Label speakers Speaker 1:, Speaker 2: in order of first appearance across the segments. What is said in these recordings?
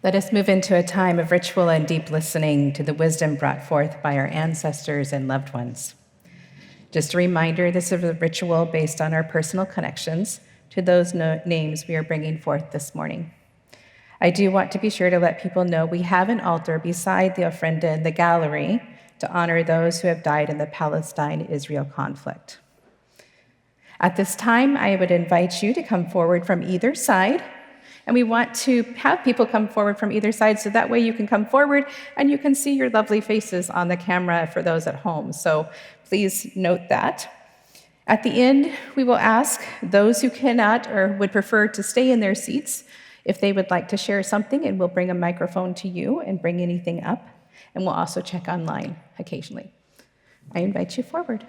Speaker 1: Let us move into a time of ritual and deep listening to the wisdom brought forth by our ancestors and loved ones. Just a reminder, this is a ritual based on our personal connections to those names we are bringing forth this morning. I do want to be sure to let people know we have an altar beside the ofrenda in the gallery to honor those who have died in the Palestine-Israel conflict. At this time, I would invite you to come forward from either side. And we want to have people come forward from either side so that way you can come forward and you can see your lovely faces on the camera for those at home. So please note that. At the end, we will ask those who cannot or would prefer to stay in their seats if they would like to share something, and we'll bring a microphone to you and bring anything up. And we'll also check online occasionally. I invite you forward.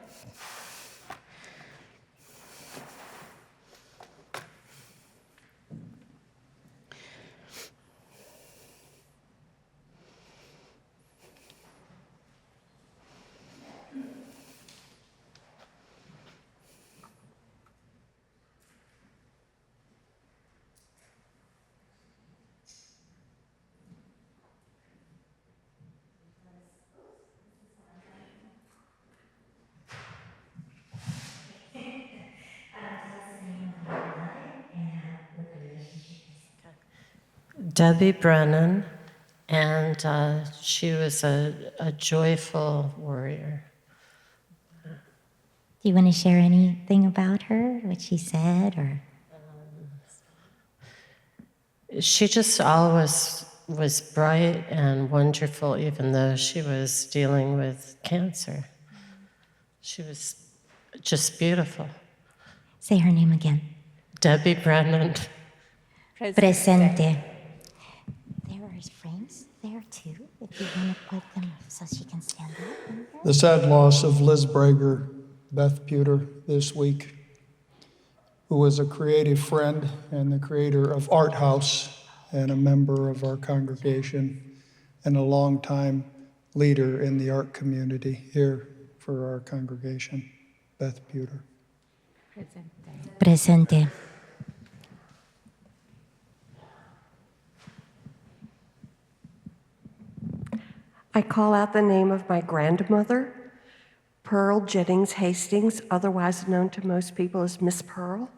Speaker 2: Debbie Brennan, and she was a joyful warrior.
Speaker 3: Do you want to share anything about her, what she said, or?
Speaker 2: She just always was bright and wonderful, even though she was dealing with cancer. She was just beautiful.
Speaker 3: Say her name again.
Speaker 2: Debbie Brennan.
Speaker 3: Presente. There are frames there too, if you want to put them so she can stand up.
Speaker 4: The sad loss of Liz Brager, Beth Pewter, this week, who was a creative friend and the creator of Art House and a member of our congregation and a longtime leader in the art community here for our congregation, Beth Pewter.
Speaker 3: Presente.
Speaker 5: I call out the name of my grandmother, Pearl Jennings Hastings, otherwise known to most people as Miss Pearl.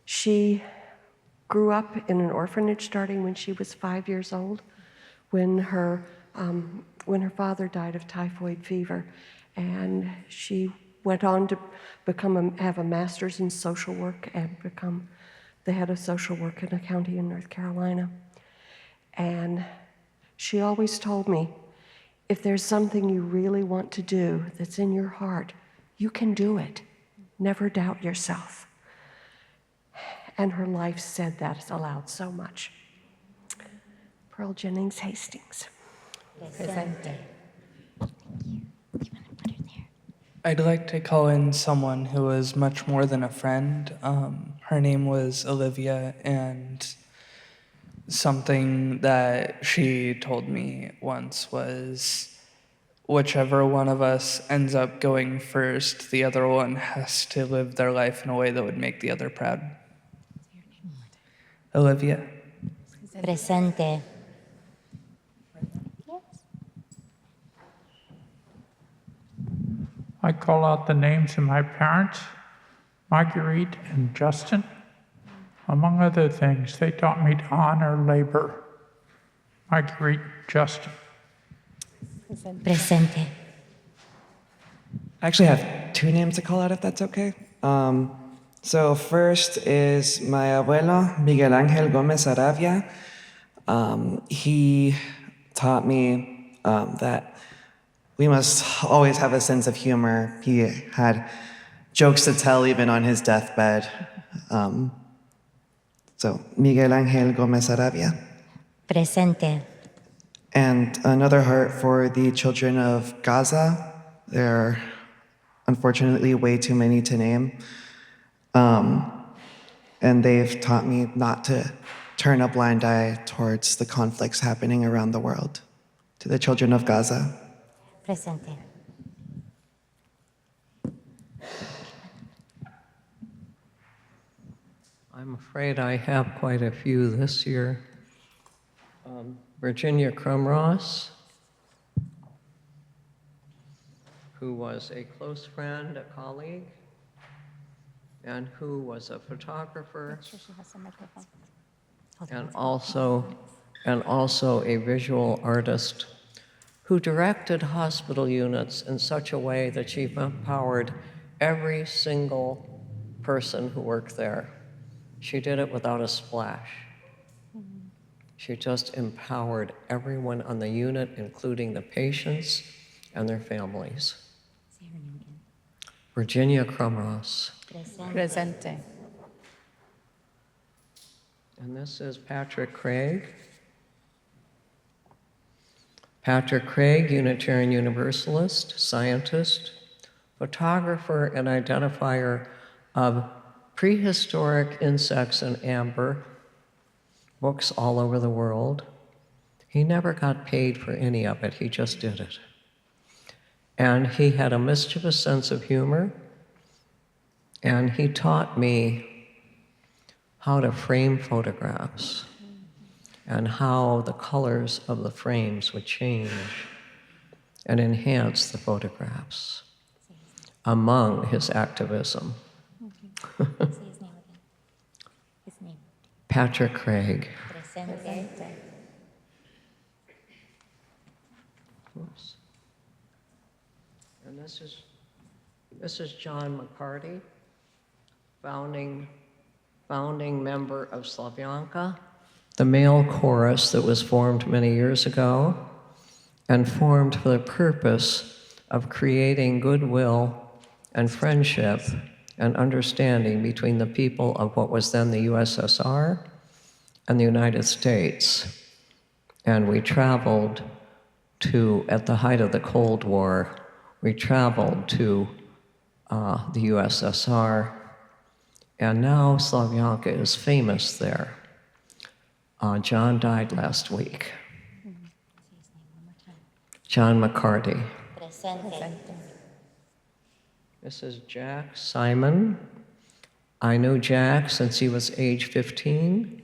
Speaker 5: She grew up in an orphanage starting when she was 5 years old, when her father died of typhoid fever, and she went on to have a master's in social work and become the head of social work in a county in North Carolina. And she always told me, if there's something you really want to do that's in your heart, you can do it. Never doubt yourself. And her life said that aloud so much. Pearl Jennings Hastings.
Speaker 3: Presente. Thank you. You want to put her there?
Speaker 6: I'd like to call in someone who was much more than a friend. Her name was Olivia, and something that she told me once was, whichever one of us ends up going first, the other one has to live their life in a way that would make the other proud. Olivia.
Speaker 3: Presente.
Speaker 7: I call out the names of my parents, Marguerite and Justin. Among other things, they taught me to honor labor. Marguerite, Justin.
Speaker 3: Presente.
Speaker 8: I actually have two names to call out, if that's okay. So first is my abuelo, Miguel Ángel Gómez Aravia. He taught me that we must always have a sense of humor. He had jokes to tell even on his deathbed. So Miguel Ángel Gómez Aravia.
Speaker 3: Presente.
Speaker 8: And another heart for the children of Gaza. There are unfortunately way too many to name. And they've taught me not to turn a blind eye towards the conflicts happening around the world. To the children of Gaza.
Speaker 3: Presente.
Speaker 9: I'm afraid I have quite a few this year. Virginia Crumross, who was a close friend, a colleague, and who was a photographer,
Speaker 3: Sure she has a microphone.
Speaker 9: and also a visual artist who directed hospital units in such a way that she empowered every single person who worked there. She did it without a splash. She just empowered everyone on the unit, including the patients and their families.
Speaker 3: Say her name again.
Speaker 9: Virginia Crumross.
Speaker 1: Presente.
Speaker 9: And this is Patrick Craig. Patrick Craig, Unitarian Universalist, scientist, photographer, and identifier of prehistoric insects in amber, books all over the world. He never got paid for any of it, he just did it. And he had a mischievous sense of humor, and he taught me how to frame photographs and how the colors of the frames would change and enhance the photographs among his activism.
Speaker 3: Say his name again. His name.
Speaker 9: Patrick Craig.
Speaker 3: Presente.
Speaker 9: Oops. And this is John McCarty, founding member of Slavyanka, the male chorus that was formed many years ago and formed for the purpose of creating goodwill and friendship and understanding between the people of what was then the USSR and the United States. And we traveled to, at the height of the Cold War, we traveled to the USSR, and now Slavyanka is famous there. John died last week.
Speaker 3: Say his name one more time.
Speaker 9: John McCarty.
Speaker 3: Presente.
Speaker 9: This is Jack Simon. I knew Jack since he was age 15,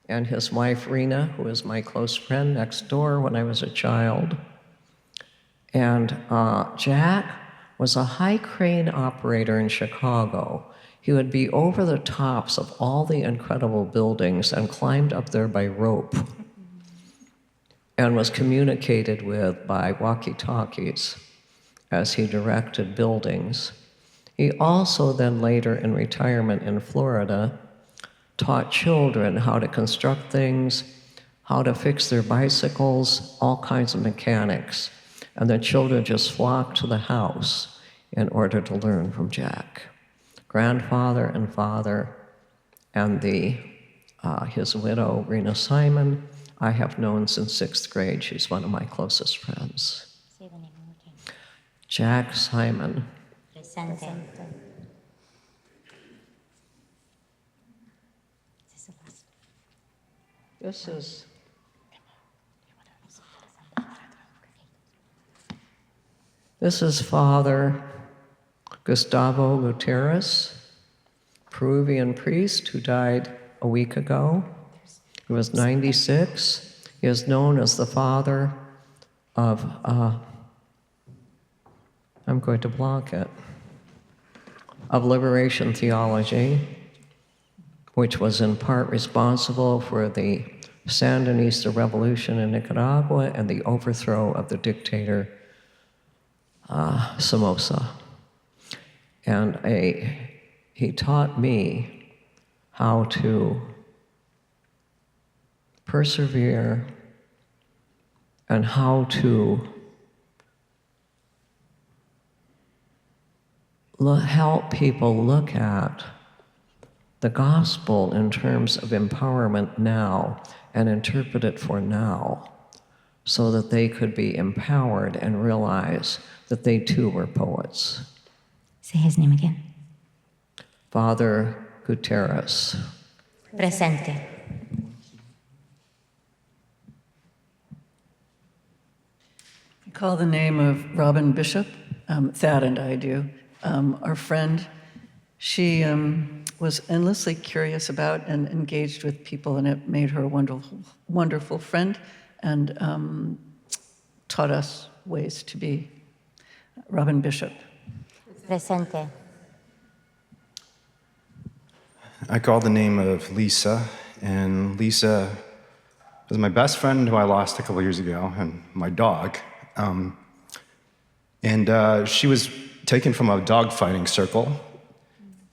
Speaker 9: and his wife Rena, who was my close friend next door when I was a child. And Jack was a high crane operator in Chicago. He would be over the tops of all the incredible buildings and climbed up there by rope and was communicated with by walkie-talkies as he directed buildings. He also then later in retirement in Florida taught children how to construct things, how to fix their bicycles, all kinds of mechanics. And the children just flocked to the house in order to learn from Jack. Grandfather and father, and his widow, Rena Simon, I have known since 6th grade. She's one of my closest friends.
Speaker 3: Say the name one more time.
Speaker 9: Jack Simon.
Speaker 3: Presente. This is the last.
Speaker 9: This is Father Gustavo Gutierrez, Peruvian priest who died a week ago. He was 96. He is known as the father of, I'm going to block it, of liberation theology, which was in part responsible for the Sandinista revolution in Nicaragua and the overthrow of the dictator Somoza. And he taught me how to persevere and how to help people look at the gospel in terms of empowerment now and interpret it for now, so that they could be empowered and realize that they too were poets.
Speaker 3: Say his name again.
Speaker 9: Father Gutierrez.
Speaker 3: Presente.
Speaker 10: I call the name of Robin Bishop. Thad and I do. Our friend, She was endlessly curious about and engaged with people, and it made her a wonderful, wonderful friend and taught us ways to be. Robin Bishop.
Speaker 3: Presente.
Speaker 11: I call the name of Lisa, and Lisa was my best friend who I lost a couple years ago, and my dog. She was taken from a dog fighting circle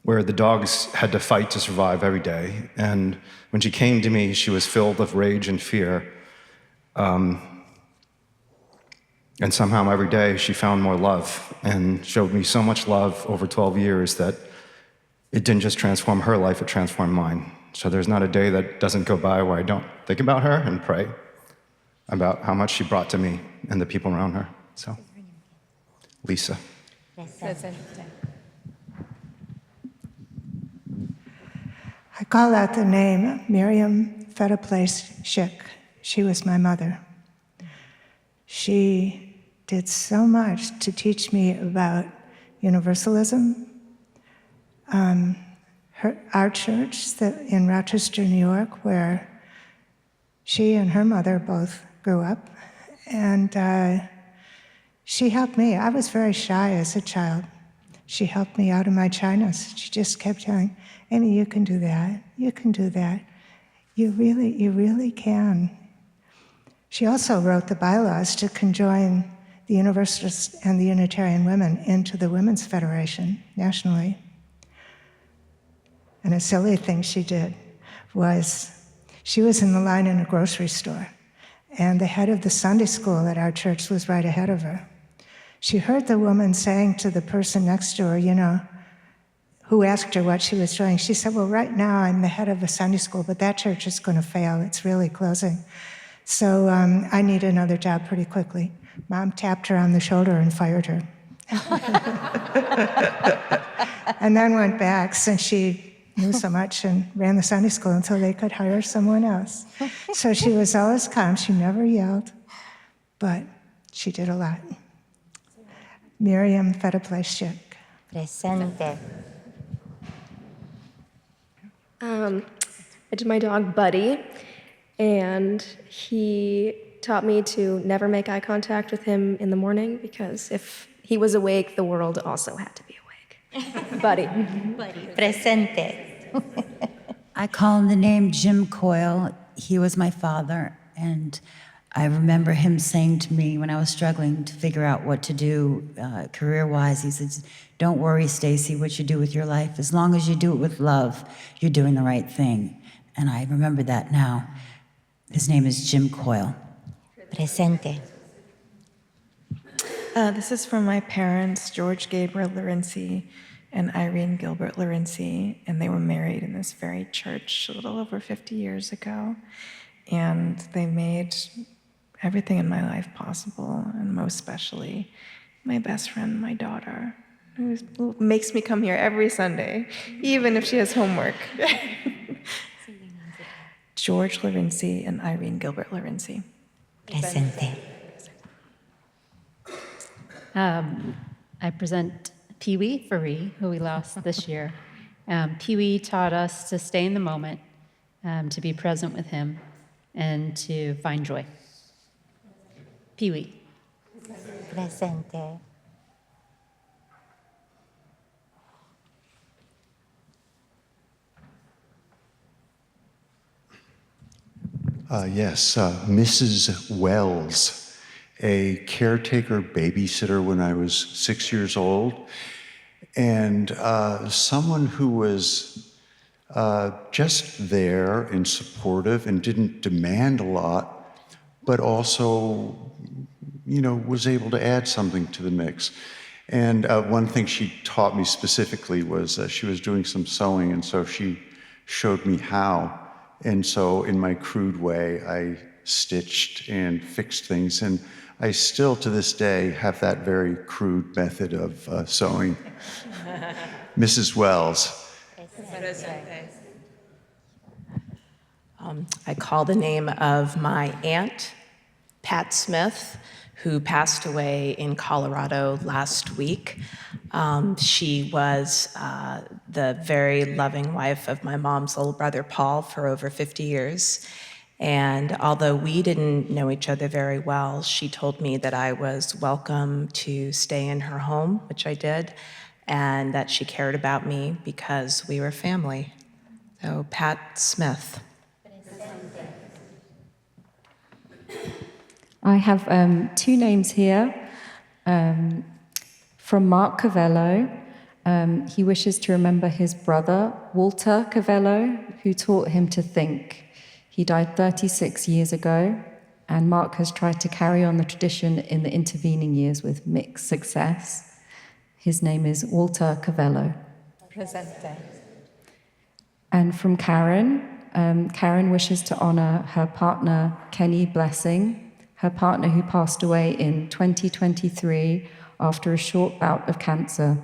Speaker 11: where the dogs had to fight to survive every day. And when she came to me, she was filled with rage and fear. And somehow every day she found more love and showed me so much love over 12 years that it didn't just transform her life, it transformed mine. So there's not a day that doesn't go by where I don't think about her and pray about how much she brought to me and the people around her. So, Lisa.
Speaker 1: Presente.
Speaker 12: I call out the name Miriam Fetaplace Schick. She was my mother. She did so much to teach me about Universalism. Our church in Rochester, New York, where she and her mother both grew up, and she helped me. I was very shy as a child. She helped me out of my shyness. She just kept telling, Amy, you can do that. You can do that. You really can. She also wrote the bylaws to conjoin the Universalist and the Unitarian women into the Women's Federation nationally. And a silly thing she did was, she was in the line in a grocery store, and the head of the Sunday school at our church was right ahead of her. She heard the woman saying to the person next to her, who asked her what she was doing. She said, well, right now I'm the head of a Sunday school, but that church is going to fail. It's really closing. So I need another job pretty quickly. Mom tapped her on the shoulder and fired her. And then went back since she knew so much and ran the Sunday school until they could hire someone else. So she was always calm. She never yelled, but she did a lot. Miriam Fetaplace Schick.
Speaker 3: Presente.
Speaker 13: I did my dog Buddy, and he taught me to never make eye contact with him in the morning, because if he was awake, the world also had to be awake. Buddy.
Speaker 3: Presente.
Speaker 14: I call him the name Jim Coyle. He was my father, and I remember him saying to me when I was struggling to figure out what to do career-wise, he said, don't worry, Stacy, what you do with your life. As long as you do it with love, you're doing the right thing. And I remember that now. His name is Jim Coyle.
Speaker 3: Presente.
Speaker 15: This is from my parents, George Gabriel Lorenzi and Irene Gilbert Lorenzi, and they were married in this very church a little over 50 years ago. And they made everything in my life possible, and most especially my best friend, my daughter, who makes me come here every Sunday, even if she has homework. George Lorenzi and Irene Gilbert Lorenzi.
Speaker 3: Presente.
Speaker 16: I present Pee-wee Faree, who we lost this year. Pee-wee taught us to stay in the moment, to be present with him, and to find joy. Pee-wee.
Speaker 3: Presente.
Speaker 17: Yes, Mrs. Wells, a caretaker babysitter when I was 6 years old, and someone who was just there and supportive and didn't demand a lot, but also, was able to add something to the mix. And one thing she taught me specifically was she was doing some sewing, and so she showed me how. And so in my crude way, I stitched and fixed things, and I still to this day have that very crude method of sewing. Mrs. Wells.
Speaker 18: I call the name of my aunt, Pat Smith, who passed away in Colorado last week. She was the very loving wife of my mom's little brother, Paul, for over 50 years. And although we didn't know each other very well, she told me that I was welcome to stay in her home, which I did, and that she cared about me because we were family. So, Pat Smith.
Speaker 19: I have two names here from Mark Cavello. He wishes to remember his brother, Walter Cavello, who taught him to think. He died 36 years ago, and Mark has tried to carry on the tradition in the intervening years with mixed success. His name is Walter Cavello.
Speaker 1: Presente.
Speaker 19: And from Karen, Karen wishes to honor her partner, Kenny Blessing, her partner who passed away in 2023 after a short bout of cancer.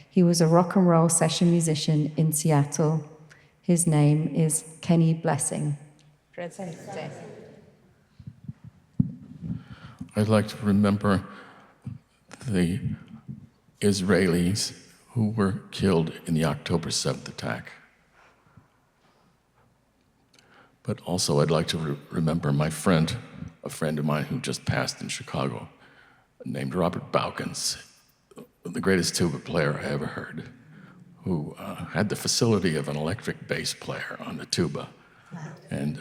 Speaker 19: He was a rock and roll session musician in Seattle. His name is Kenny Blessing.
Speaker 1: Presente.
Speaker 20: I'd like to remember the Israelis who were killed in the October 7th attack. But also I'd like to remember my friend, a friend of mine who just passed in Chicago, named Robert Bowkins, the greatest tuba player I ever heard, who had the facility of an electric bass player on the tuba. And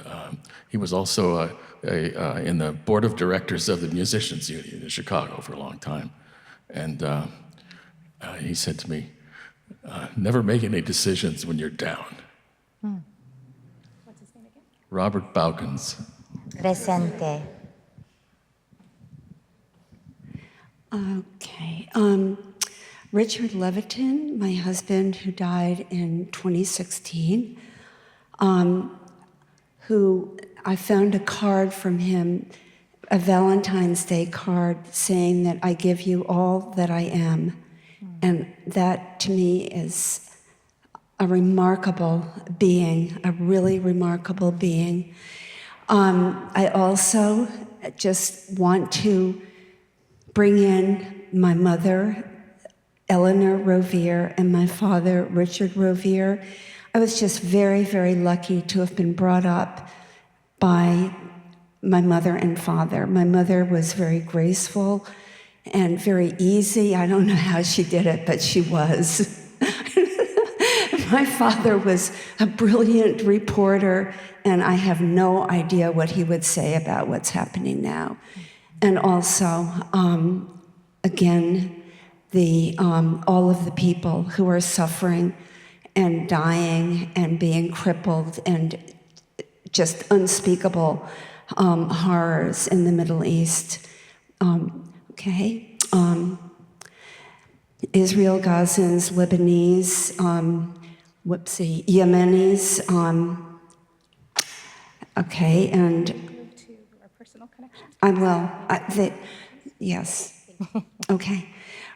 Speaker 20: he was also in the board of directors of the Musicians Union in Chicago for a long time. And he said to me, never make any decisions when you're down.
Speaker 1: What's his name again?
Speaker 20: Robert Bowkins.
Speaker 3: Presente.
Speaker 21: Okay. Richard Leviton, my husband, who died in 2016, who I found a card from him, a Valentine's Day card saying that I give you all that I am. And that to me is a remarkable being, a really remarkable being. I also just want to bring in my mother, Eleanor Rovere, and my father, Richard Rovere. I was just very, very lucky to have been brought up by my mother and father. My mother was very graceful and very easy. I don't know how she did it, but she was. My father was a brilliant reporter, and I have no idea what he would say about what's happening now. And also, again, all of the people who are suffering and dying and being crippled and just unspeakable horrors in the Middle East. Israel, Gazans, Lebanese, Yemenis. And
Speaker 1: Move to our personal connections.
Speaker 21: I will. Yes. Okay.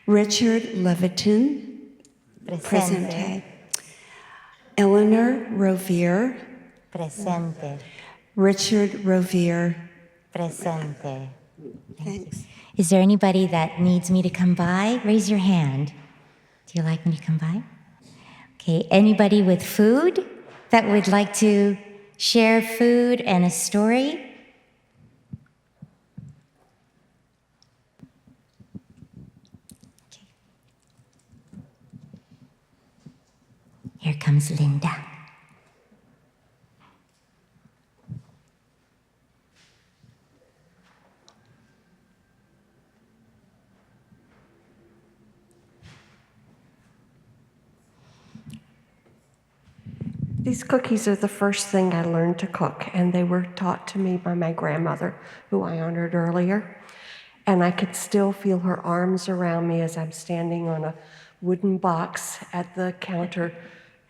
Speaker 21: Richard Leviton. Presente. Eleanor Rovere.
Speaker 3: Presente.
Speaker 21: Richard Rovere.
Speaker 3: Presente. Thanks. Is there anybody that needs me to come by? Raise your hand. Do you like me to come by? Okay, anybody with food that would like to share food and a story? Okay. Here comes Linda.
Speaker 5: These cookies are the first thing I learned to cook, and they were taught to me by my grandmother, who I honored earlier. And I could still feel her arms around me as I'm standing on a wooden box at the counter,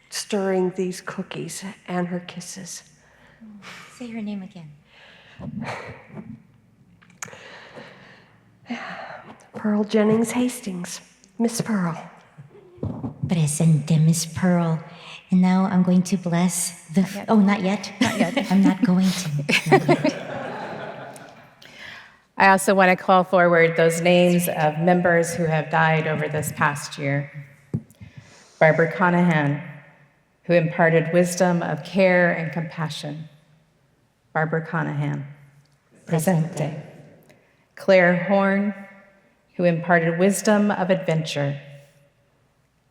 Speaker 5: stirring these cookies, and her kisses.
Speaker 3: Say her name again.
Speaker 5: Pearl Jennings Hastings, Miss Pearl.
Speaker 3: Presente, Miss Pearl. And now I'm going to bless the... Not yet.
Speaker 1: Not yet.
Speaker 3: I'm not going to. Not yet.
Speaker 1: I also want to call forward those names of members who have died over this past year. Barbara Conahan, who imparted wisdom of care and compassion. Barbara Conahan. Presente. Claire Horn, who imparted wisdom of adventure.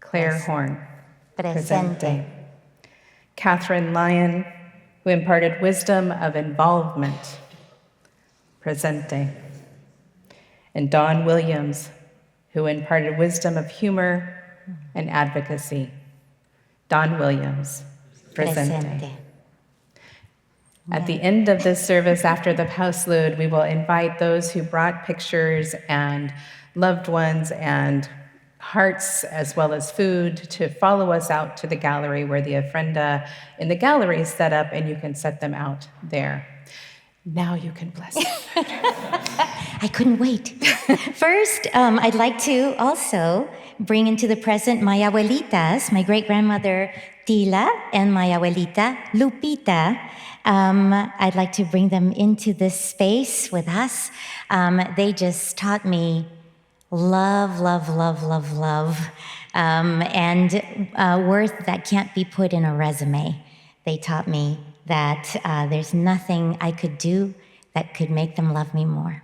Speaker 1: Claire Horn. Presente. Catherine Lyon, who imparted wisdom of involvement. Presente. And Dawn Williams, who imparted wisdom of humor and advocacy. Dawn Williams. Presente. At the end of this service, after the postlude, we will invite those who brought pictures and loved ones and hearts as well as food to follow us out to the gallery where the ofrenda in the gallery is set up, and you can set them out there. Now you can bless them.
Speaker 3: I couldn't wait. First, I'd like to also bring into the present my abuelitas, my great-grandmother Tila and my abuelita Lupita. I'd like to bring them into this space with us. They just taught me love, love, love, love, love, and worth that can't be put in a resume. They taught me that there's nothing I could do that could make them love me more.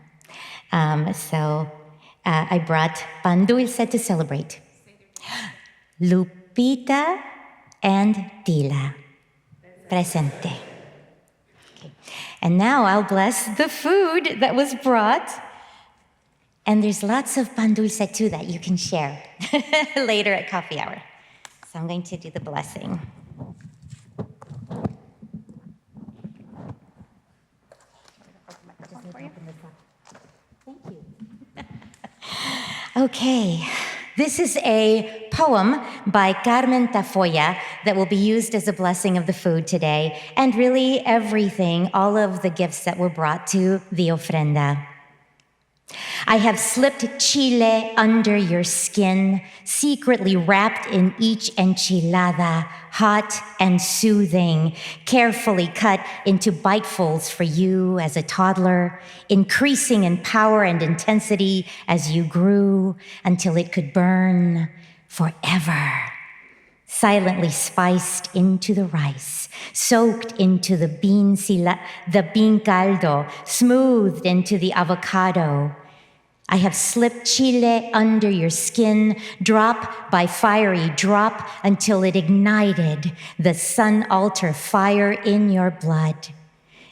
Speaker 3: So I brought pan dulce to celebrate. Lupita and Tila. Presente. Okay. And now I'll bless the food that was brought. And there's lots of pan dulce too that you can share later at coffee hour. So I'm going to do the blessing. Okay, this is a poem by Carmen Tafoya that will be used as a blessing of the food today, and really everything, all of the gifts that were brought to the ofrenda. I have slipped chile under your skin, secretly wrapped in each enchilada, hot and soothing, carefully cut into bitefuls for you as a toddler, increasing in power and intensity as you grew until it could burn forever. Silently spiced into the rice, soaked into the bean caldo, smoothed into the avocado. I have slipped chile under your skin, drop by fiery drop, until it ignited the sun altar fire in your blood.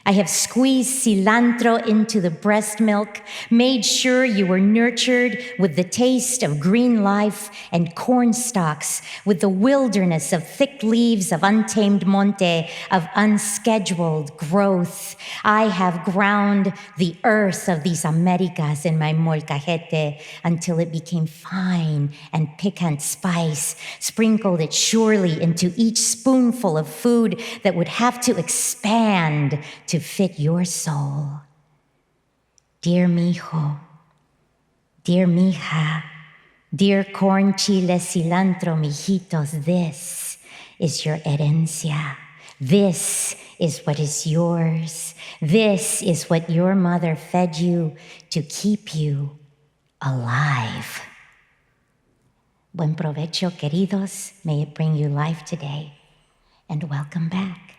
Speaker 3: I have squeezed cilantro into the breast milk, made sure you were nurtured with the taste of green life and corn stalks, with the wilderness of thick leaves of untamed monte, of unscheduled growth. I have ground the earth of these Americas in my molcajete until it became fine and piquant spice, sprinkled it surely into each spoonful of food that would have to expand to fit your soul. Dear mijo, dear mija, dear corn, chile, cilantro, mijitos, this is your herencia. This is what is yours. This is what your mother fed you to keep you alive. Buen provecho, queridos. May it bring you life today, and welcome back.